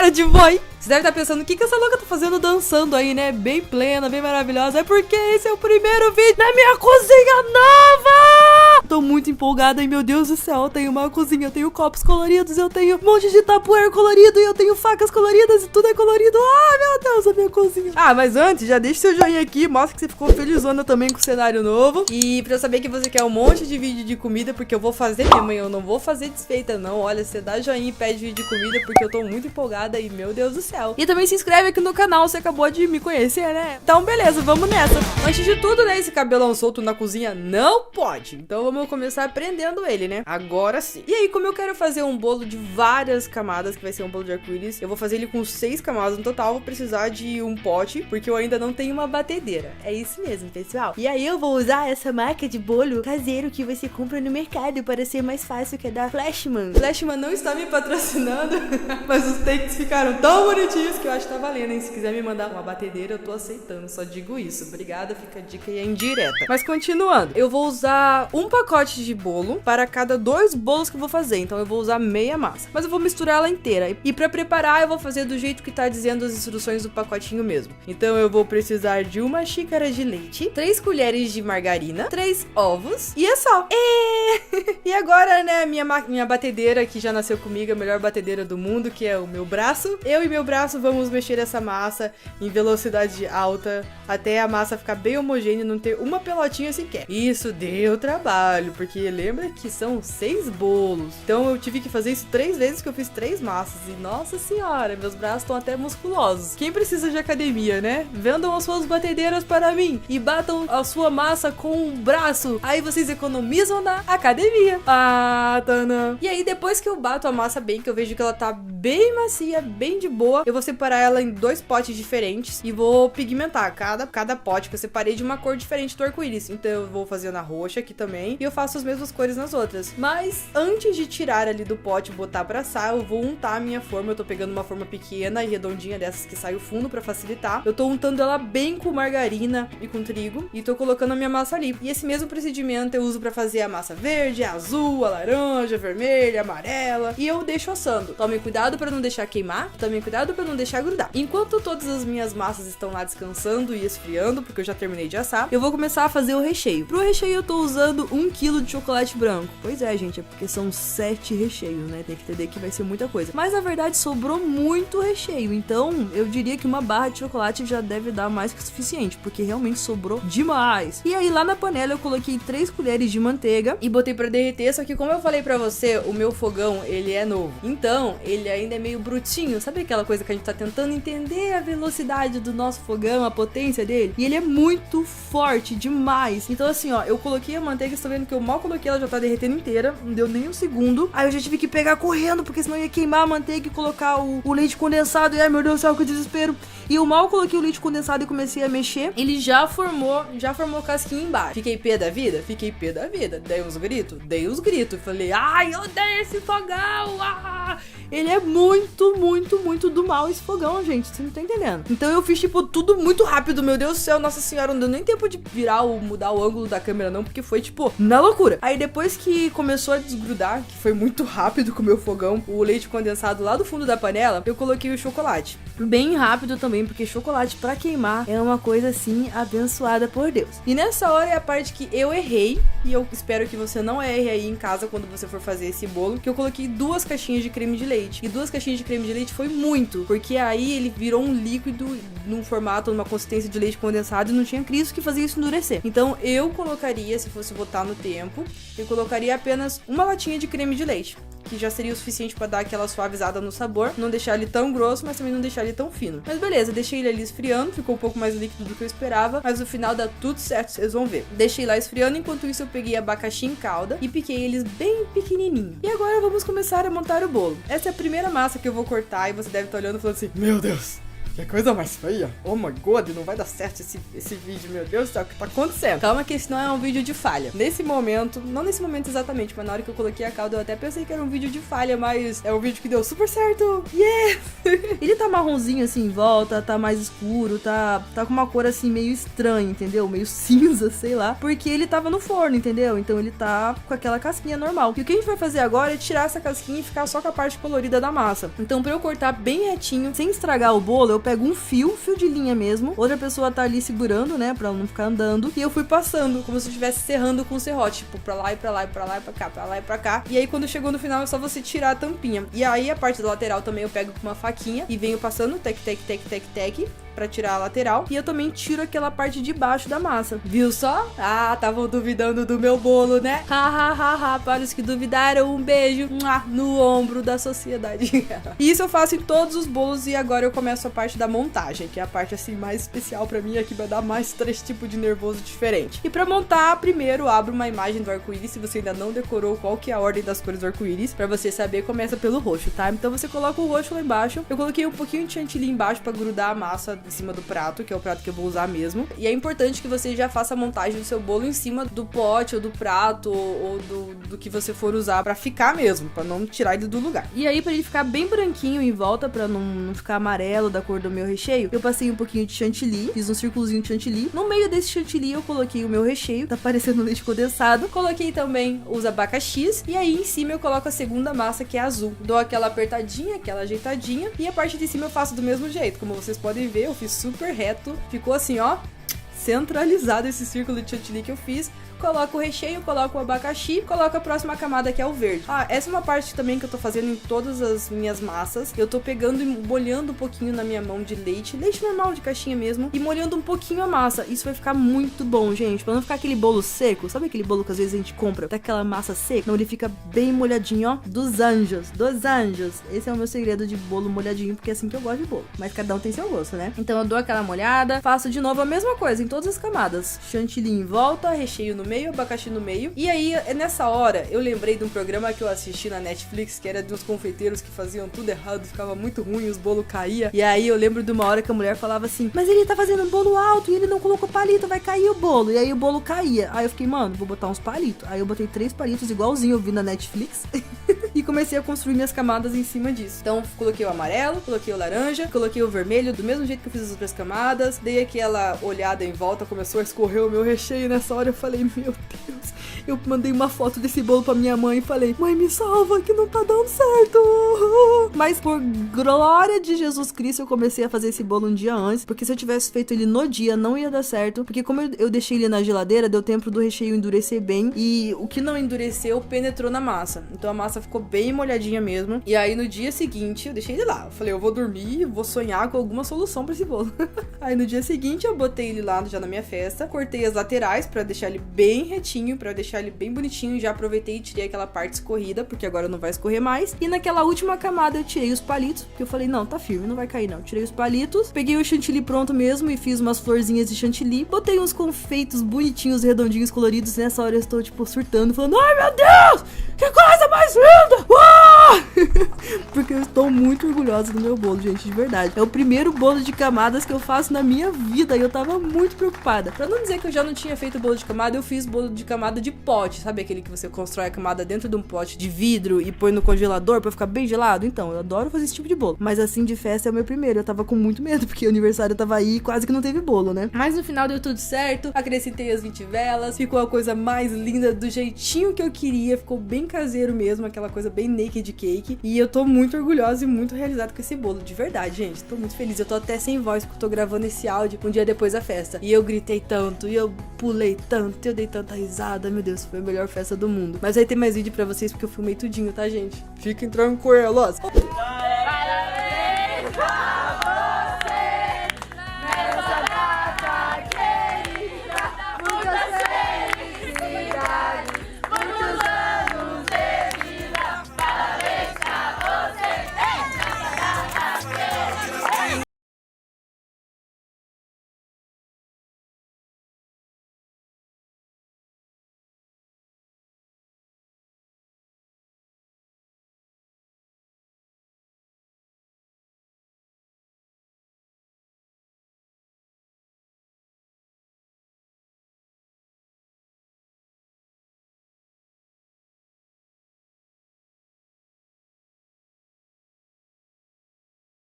cara de boy. Você deve estar pensando, o que essa louca tá fazendo dançando aí, né? Bem plena, bem maravilhosa. É porque esse é o primeiro vídeo da minha cozinha nova! Tô muito empolgada e, meu Deus do céu, eu tenho uma cozinha, eu tenho copos coloridos, eu tenho um monte de tapuer colorido e eu tenho facas coloridas e tudo é colorido. Ah, meu Deus, a minha cozinha. Ah, mas antes, já deixa seu joinha aqui, mostra que você ficou felizona também com o cenário novo. E pra eu saber que você quer um monte de vídeo de comida, porque eu vou fazer mesmo, eu não vou fazer desfeita não. Olha, você dá joinha e pede vídeo de comida, porque eu tô muito empolgada e, meu Deus do céu. E também se inscreve aqui no canal, você acabou de me conhecer, né? Então, beleza, vamos nessa. Antes de tudo, né, esse cabelão solto na cozinha não pode. Então, vamos começar prendendo ele, né? Agora sim. E aí, como eu quero fazer um bolo de várias camadas, que vai ser um bolo de arco-íris, eu vou fazer ele com 6 camadas no total. Vou precisar de um pote, porque eu ainda não tenho uma batedeira. É isso mesmo, pessoal. E aí, eu vou usar essa marca de bolo caseiro que você compra no mercado para ser mais fácil, que é da Flashman. Flashman não está me patrocinando, mas os takes ficaram tão bonitinhos que eu acho que tá valendo, hein? Se quiser me mandar uma batedeira, eu tô aceitando. Só digo isso. Obrigada, fica a dica e é indireta. Mas continuando, eu vou usar um pacote de bolo para cada 2 bolos que eu vou fazer. Então eu vou usar meia massa. Mas eu vou misturar ela inteira. E pra preparar, eu vou fazer do jeito que tá dizendo as instruções do pacotinho mesmo. Então eu vou precisar de 1 xícara de leite, 3 colheres de margarina, 3 ovos e é só. E agora, né, minha batedeira que já nasceu comigo, a melhor batedeira do mundo, que é o meu braço. Eu e meu braço vamos mexer essa massa em velocidade alta até a massa ficar bem homogênea e não ter uma pelotinha sequer. Isso deu trabalho, porque lembra que são 6 bolos. Então eu tive que fazer isso 3 vezes, que eu fiz 3 massas. E nossa senhora, meus braços estão até musculosos. Quem precisa de academia, né? Vendam as suas batedeiras para mim e batam a sua massa com o braço. Aí vocês economizam na academia. Ah, Tana. E aí depois que eu bato a massa bem, que eu vejo que ela tá bem macia, bem de boa, eu vou separar ela em 2 potes diferentes e vou pigmentar cada pote que eu separei de uma cor diferente do arco-íris. Então eu vou fazer na roxa aqui também e eu faço as mesmas cores nas outras. Mas antes de tirar ali do pote e botar pra assar, eu vou untar a minha forma. Eu tô pegando uma forma pequena e redondinha dessas que sai o fundo pra facilitar. Eu tô untando ela bem com margarina e com trigo e tô colocando a minha massa ali. E esse mesmo procedimento eu uso pra fazer a massa verde, a azul, a laranja, a vermelha, a amarela e eu deixo assando. Tomem cuidado pra não deixar queimar, tomem cuidado pra não deixar grudar. Enquanto todas as minhas massas estão lá descansando e esfriando, porque eu já terminei de assar, eu vou começar a fazer o recheio. Pro recheio eu tô usando 1 kg de chocolate branco. Pois é, gente, é porque são 7 recheios, né? Tem que entender que vai ser muita coisa. Mas na verdade sobrou muito recheio, então eu diria que uma barra de chocolate já deve dar mais que o suficiente, porque realmente sobrou demais. E aí lá na panela eu coloquei 3 colheres de manteiga e botei pra derreter, só que como eu falei pra você, o meu fogão, ele é novo. Então, ele ainda é meio brutinho, sabe aquela coisa que a gente tá tentando entender a velocidade do nosso fogão, a potência dele? E ele é muito forte, demais. Então assim, ó, eu coloquei a manteiga, vocês estão vendo que eu mal coloquei, ela já tá derretendo inteira, não deu nem um segundo. Aí eu já tive que pegar correndo, porque senão ia queimar a manteiga e colocar o leite condensado. E ai, meu Deus do céu, que desespero. E eu mal coloquei o leite condensado e comecei a mexer, ele já formou casquinha embaixo. Fiquei pé da vida? Fiquei pé da vida. Dei uns gritos? Dei uns gritos. Falei, ai, eu odeio esse fogão. Ah! Ele é muito, muito, muito do mal esse fogão, gente. Você não tá entendendo. Então eu fiz, tipo, tudo muito rápido. Meu Deus do céu, nossa senhora, não deu nem tempo de mudar o ângulo da câmera, não, porque foi, tipo, na loucura. Aí depois que começou a desgrudar, que foi muito rápido com o meu fogão, o leite condensado lá do fundo da panela, eu coloquei o chocolate. Bem rápido também, porque chocolate pra queimar é uma coisa, assim, abençoada por Deus. E nessa hora é a parte que eu errei, e eu espero que você não erre aí em casa quando você for fazer esse bolo, que eu coloquei 2 caixinhas de creme de leite. E 2 caixinhas de creme de leite foi muito, porque aí ele virou um líquido num formato, numa consistência de leite condensado e não tinha Cristo que fazia isso endurecer. Então eu colocaria, se fosse botar no tempo, eu colocaria apenas uma latinha de creme de leite, que já seria o suficiente pra dar aquela suavizada no sabor, não deixar ele tão grosso, mas também não deixar ele tão fino. Mas beleza, deixei ele ali esfriando, ficou um pouco mais líquido do que eu esperava, mas no final dá tudo certo, vocês vão ver. Deixei lá esfriando, enquanto isso eu peguei abacaxi em calda e piquei eles bem pequenininho. E agora vamos começar a montar o bolo. Essa é a primeira massa que eu vou cortar e você deve estar olhando e falando assim, meu Deus, Que coisa mais feia. Oh my god, não vai dar certo esse vídeo, meu Deus do céu, o que tá acontecendo? Calma que esse não é um vídeo de falha. Nesse momento, não nesse momento exatamente, mas na hora que eu coloquei a cauda eu até pensei que era um vídeo de falha, mas é um vídeo que deu super certo. Yes! Ele tá marronzinho assim em volta, tá mais escuro, tá com uma cor assim meio estranha, entendeu? Meio cinza, sei lá, porque ele tava no forno, entendeu? Então ele tá com aquela casquinha normal. E o que a gente vai fazer agora é tirar essa casquinha e ficar só com a parte colorida da massa. Então pra eu cortar bem retinho, sem estragar o bolo, eu pego um fio de linha mesmo. Outra pessoa tá ali segurando, né, pra ela não ficar andando. E eu fui passando, como se eu estivesse serrando com o serrote, tipo, pra lá e pra lá e pra lá e pra cá, pra lá e pra cá. E aí quando chegou no final é só você tirar a tampinha. E aí a parte da lateral também eu pego com uma faquinha e venho passando, tec, tec, tec, tec, tec, pra tirar a lateral. E eu também tiro aquela parte de baixo da massa. Viu só? Ah, estavam duvidando do meu bolo, né? Ha, ha, ha, ha. Para os que duvidaram, um beijo no ombro da sociedade. E isso eu faço em todos os bolos. E agora eu começo a parte da montagem, que é a parte assim mais especial pra mim, aqui vai dar mais 3 tipos de nervoso diferente. E pra montar, primeiro abro uma imagem do arco-íris. Se você ainda não decorou qual que é a ordem das cores do arco-íris, pra você saber, começa pelo roxo, tá? Então você coloca o roxo lá embaixo. Eu coloquei um pouquinho de chantilly embaixo pra grudar a massa em cima do prato, que é o prato que eu vou usar mesmo. E é importante que você já faça a montagem do seu bolo em cima do pote ou do prato ou do que você for usar pra ficar mesmo, pra não tirar ele do lugar. E aí, pra ele ficar bem branquinho em volta, pra não ficar amarelo da cor do meu recheio, eu passei um pouquinho de chantilly, fiz um círculozinho de chantilly. No meio desse chantilly eu coloquei o meu recheio, tá parecendo leite condensado. Coloquei também os abacaxis e aí em cima eu coloco a segunda massa, que é azul. Dou aquela apertadinha, aquela ajeitadinha e a parte de cima eu faço do mesmo jeito. Como vocês podem ver, eu fiz super reto, ficou assim, ó, centralizado esse círculo de chantilly que eu fiz. Coloco o recheio, coloco o abacaxi, coloco a próxima camada, que é o verde. Ah, essa é uma parte também que eu tô fazendo em todas as minhas massas. Eu tô pegando e molhando um pouquinho na minha mão de leite normal, de caixinha mesmo, e molhando um pouquinho a massa. Isso vai ficar muito bom, gente, pra não ficar aquele bolo seco. Sabe aquele bolo que às vezes a gente compra daquela massa seca? Não, ele fica bem molhadinho, ó, dos anjos. Esse é o meu segredo de bolo molhadinho, porque é assim que eu gosto de bolo. Mas cada um tem seu gosto, né? Então eu dou aquela molhada, faço de novo a mesma coisa em todas as camadas. Chantilly em volta, recheio no meio, abacaxi no meio. E aí, nessa hora, eu lembrei de um programa que eu assisti na Netflix, que era de uns confeiteiros que faziam tudo errado, ficava muito ruim, os bolos caíam. E aí eu lembro de uma hora que a mulher falava assim, mas ele tá fazendo um bolo alto e ele não colocou palito, vai cair o bolo. E aí o bolo caía. Aí eu fiquei, mano, vou botar uns palitos. Aí eu botei 3 palitos igualzinho eu vi na Netflix. E comecei a construir minhas camadas em cima disso. Então, coloquei o amarelo, coloquei o laranja, coloquei o vermelho, do mesmo jeito que eu fiz as outras camadas. Dei aquela olhada em volta, começou a escorrer o meu recheio. Nessa hora eu falei, meu Deus. Eu mandei uma foto desse bolo pra minha mãe e falei, mãe, me salva que não tá dando certo. Mas por glória de Jesus Cristo, eu comecei a fazer esse bolo um dia antes, porque se eu tivesse feito ele no dia, não ia dar certo, porque como eu deixei ele na geladeira, deu tempo do recheio endurecer bem, e o que não endureceu penetrou na massa. Então a massa ficou bem molhadinha mesmo. E aí no dia seguinte, eu deixei ele lá. Eu falei, eu vou dormir, vou sonhar com alguma solução pra esse bolo. Aí no dia seguinte, eu botei ele lá já na minha festa, cortei as laterais pra deixar ele bem retinho, pra deixar ele bem bonitinho. Já aproveitei e tirei aquela parte escorrida, porque agora não vai escorrer mais. E naquela última camada eu tirei os palitos, porque eu falei, não, tá firme, não vai cair não. Tirei os palitos, peguei o chantilly pronto mesmo e fiz umas florzinhas de chantilly. Botei uns confeitos bonitinhos, redondinhos, coloridos. Nessa hora eu estou, tipo, surtando, falando, ai meu Deus, que coisa mais linda! Porque eu estou muito orgulhosa do meu bolo, gente, de verdade. É o primeiro bolo de camadas que eu faço na minha vida e eu tava muito preocupada. Pra não dizer que eu já não tinha feito bolo de camada, eu fiz bolo de camada de pote. Sabe aquele que você constrói a camada dentro de um pote de vidro e põe no congelador pra ficar bem gelado? Então, eu adoro fazer esse tipo de bolo. Mas assim, de festa é o meu primeiro. Eu tava com muito medo, porque o aniversário tava aí e quase que não teve bolo, né? Mas no final deu tudo certo. Acrescentei as 20 velas. Ficou a coisa mais linda, do jeitinho que eu queria. Ficou bem caseiro mesmo, aquela coisa bem naked cake. E eu tô muito orgulhosa e muito realizada com esse bolo. De verdade, gente. Tô muito feliz. Eu tô até sem voz, porque eu tô gravando esse áudio um dia depois da festa. E eu gritei tanto, e eu pulei tanto, e eu dei tanta risada. Meu Deus, foi a melhor festa do mundo. Mas aí tem mais vídeo pra vocês, porque eu filmei tudinho, tá, gente? Fiquem tranquilos.